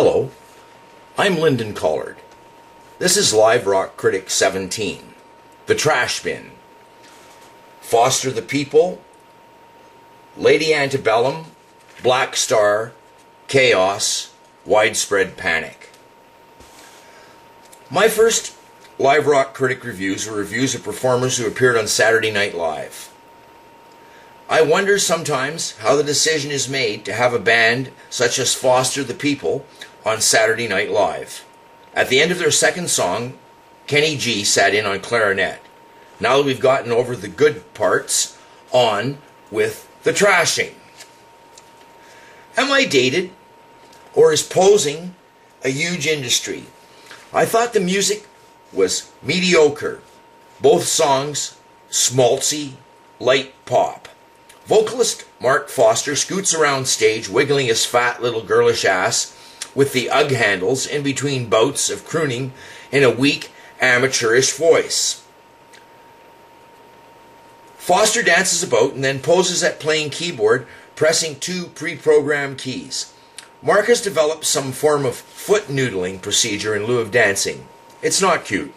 Hello, I'm Lyndon Collard. This is Live Rock Critic 17, The Trash Bin, Foster the People, Lady Antebellum, Black Star, Chaos, Widespread Panic. My first Live Rock Critic reviews were reviews of performers who appeared on Saturday Night Live. I wonder sometimes how the decision is made to have a band such as Foster the People on Saturday Night Live. At the end of their second song, Kenny G sat in on clarinet. Now that we've gotten over the good parts, on with the trashing. Am I dated? Or is posing a huge industry? I thought the music was mediocre. Both songs, schmaltzy, light pop. Vocalist Mark Foster scoots around stage wiggling his fat little girlish ass with the Ugg handles in between bouts of crooning in a weak, amateurish voice. Foster dances about and then poses at playing keyboard, pressing two pre-programmed keys. Mark has developed some form of foot noodling procedure in lieu of dancing. It's not cute.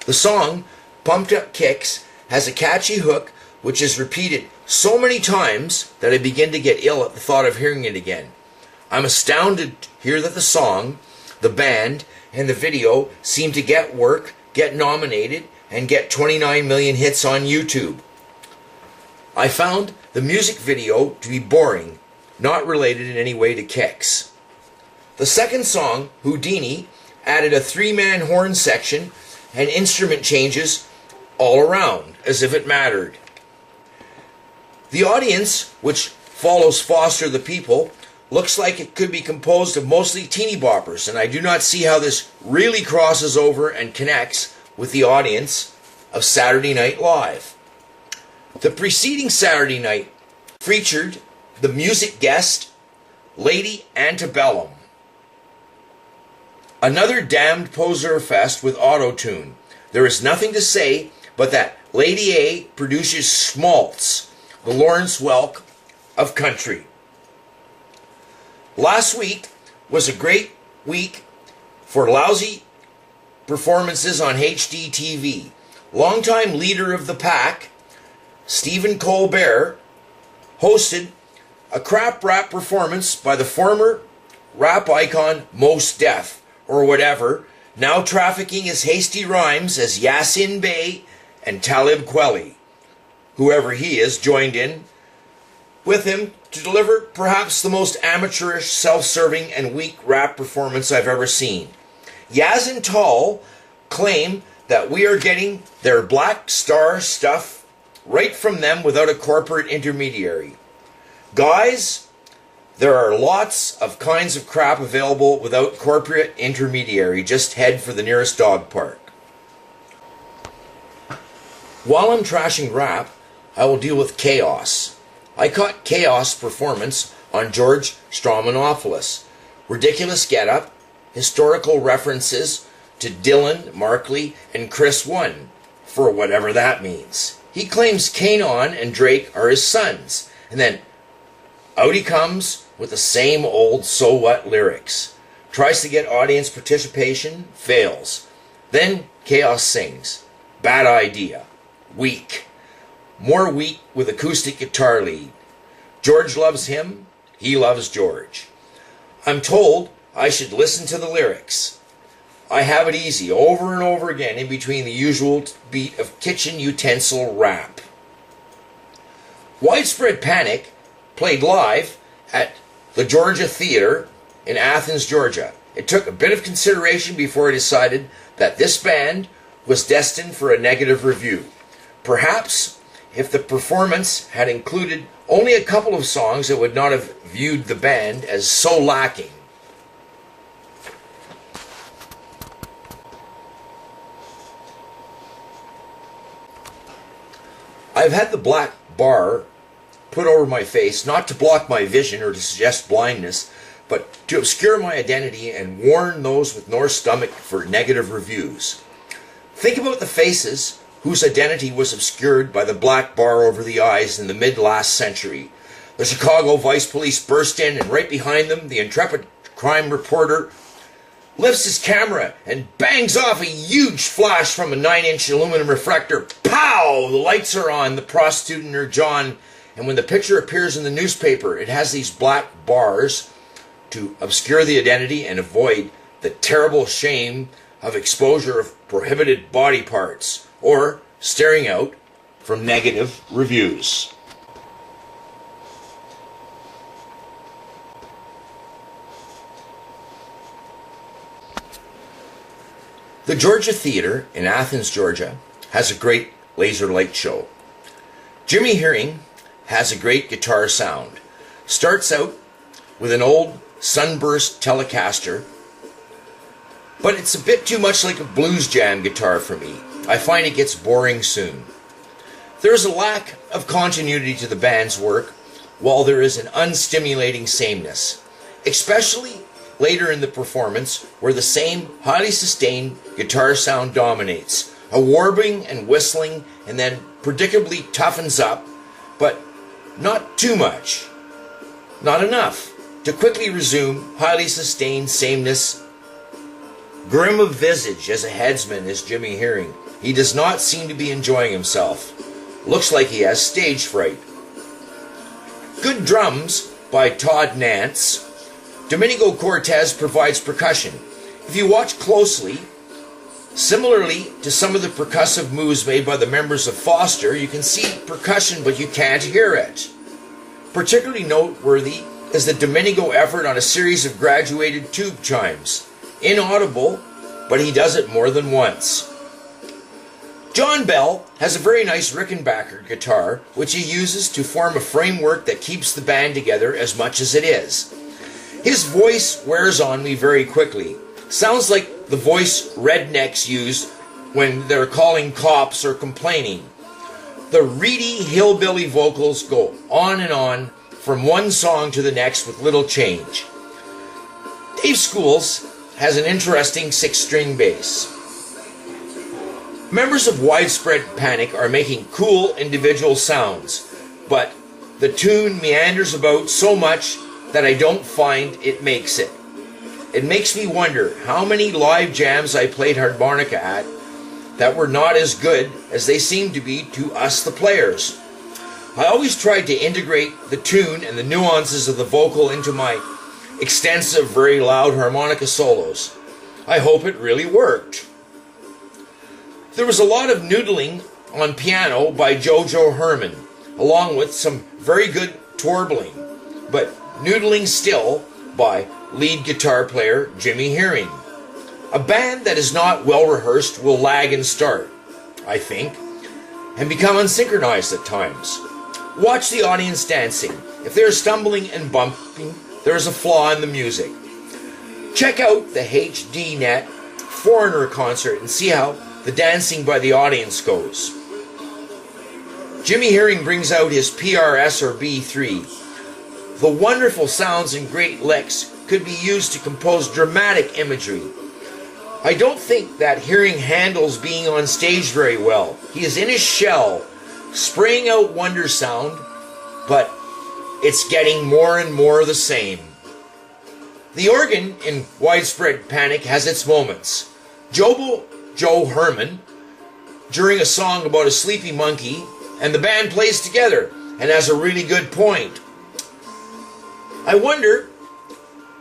The song, Pumped Up Kicks, has a catchy hook which is repeated so many times that I begin to get ill at the thought of hearing it again. I'm astounded to hear that the song, the band, and the video seem to get work, get nominated, and get 29 million hits on YouTube. I found the music video to be boring, not related in any way to Kicks. The second song, Houdini, added a three-man horn section and instrument changes all around, as if it mattered. The audience, which follows Foster the People, looks like it could be composed of mostly teeny boppers, and I do not see how this really crosses over and connects with the audience of Saturday Night Live. The preceding Saturday night featured the music guest, Lady Antebellum. Another damned poser fest with auto-tune. There is nothing to say but that Lady A produces schmaltz, the Lawrence Welk of country. Last week was a great week for lousy performances on HDTV. Longtime leader of the pack, Stephen Colbert, hosted a crap rap performance by the former rap icon Mos Def, or whatever, now trafficking his hasty rhymes as Yasin Bey and Talib Kweli. Whoever he is joined in with him to deliver perhaps the most amateurish, self-serving, and weak rap performance I've ever seen. Yaz and Tall claim that we are getting their Black Star stuff right from them without a corporate intermediary. Guys, there are lots of kinds of crap available without corporate intermediary. Just head for the nearest dog park. While I'm trashing rap, I will deal with Chaos. I caught Chaos performance on George Stromanopoulos. Ridiculous getup, historical references to Dylan, Markley, and Chris One, for whatever that means. He claims Kanon and Drake are his sons, and then out he comes with the same old so what lyrics. Tries to get audience participation, fails. Then Chaos sings. Bad idea. Weak. More weak with acoustic guitar lead. George loves him, he loves George. I'm told I should listen to the lyrics. I have it easy over and over again in between the usual beat of kitchen utensil rap. Widespread Panic played live at the Georgia Theater in Athens, Georgia. It took a bit of consideration before I decided that this band was destined for a negative review. Perhaps if the performance had included only a couple of songs, I would not have viewed the band as so lacking. I've had the black bar put over my face, not to block my vision or to suggest blindness, but to obscure my identity and warn those with no stomach for negative reviews. Think about the faces whose identity was obscured by the black bar over the eyes in the mid-last century. The Chicago Vice Police burst in, and right behind them, the intrepid crime reporter lifts his camera and bangs off a huge flash from a 9-inch aluminum reflector. Pow! The lights are on the prostitute and her John, and when the picture appears in the newspaper, it has these black bars to obscure the identity and avoid the terrible shame of exposure of prohibited body parts, or staring out from negative reviews. The Georgia Theatre in Athens, Georgia has a great laser light show. Jimmy Hearing has a great guitar sound. Starts out with an old Sunburst Telecaster, but it's a bit too much like a blues jam guitar for me. I find it gets boring soon. There is a lack of continuity to the band's work, while there is an unstimulating sameness, especially later in the performance, where the same highly sustained guitar sound dominates. A warbling and whistling, and then predictably toughens up, but not too much. Not enough to quickly resume highly sustained sameness. Grim of visage as a headsman is Jimmy Hearing. He does not seem to be enjoying himself. Looks like he has stage fright. Good drums by Todd Nance. Domenico Cortez provides percussion. If you watch closely, similarly to some of the percussive moves made by the members of Foster, you can see percussion but you can't hear it. Particularly noteworthy is the Domenico effort on a series of graduated tube chimes. Inaudible, but he does it more than once. John Bell has a very nice Rickenbacker guitar, which he uses to form a framework that keeps the band together as much as it is. His voice wears on me very quickly. Sounds like the voice rednecks use when they're calling cops or complaining. The reedy hillbilly vocals go on and on from one song to the next with little change. Dave Schools has an interesting 6-string bass. Members of Widespread Panic are making cool individual sounds, but the tune meanders about so much that I don't find it makes it. It makes me wonder how many live jams I played harmonica at that were not as good as they seemed to be to us the players. I always tried to integrate the tune and the nuances of the vocal into my extensive, very loud harmonica solos. I hope it really worked. There was a lot of noodling on piano by Jojo Herman, along with some very good twarbling, but noodling still by lead guitar player Jimmy Hearing. A band that is not well rehearsed will lag and start, I think, and become unsynchronized at times. Watch the audience dancing. If they are stumbling and bumping, there is a flaw in the music. Check out the HDNet Foreigner concert and see how the dancing by the audience goes. Jimmy Hearing brings out his PRS or B3. The wonderful sounds and great licks could be used to compose dramatic imagery. I don't think that Hearing handles being on stage very well. He is in his shell, spraying out wonder sound, but it's getting more and more the same. The organ in Widespread Panic has its moments. Joe Herman, during a song about a sleepy monkey, and the band plays together and has a really good point. I wonder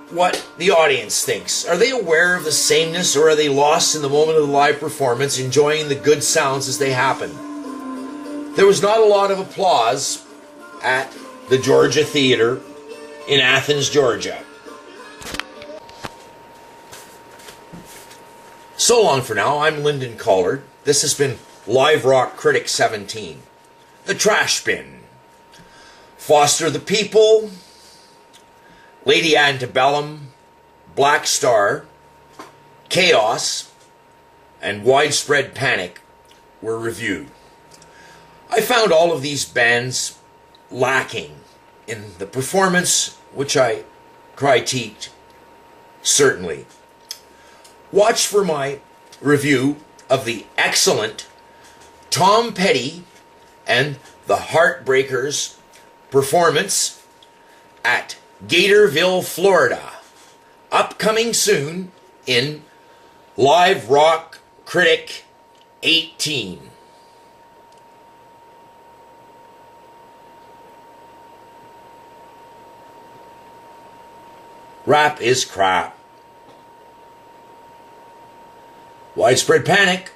what the audience thinks. Are they aware of the sameness, or are they lost in the moment of the live performance, enjoying the good sounds as they happen? There was not a lot of applause at the Georgia Theatre in Athens, Georgia. So long for now. I'm Lyndon Collard. This has been Live Rock Critic 17. The Trash Bin. Foster the People, Lady Antebellum, Black Star, Chaos, and Widespread Panic were reviewed. I found all of these bands lacking in the performance, which I critiqued, certainly. Watch for my review of the excellent Tom Petty and the Heartbreakers performance at Gatorville, Florida. Upcoming soon in Live Rock Critic 18. Rap is crap. Widespread panic.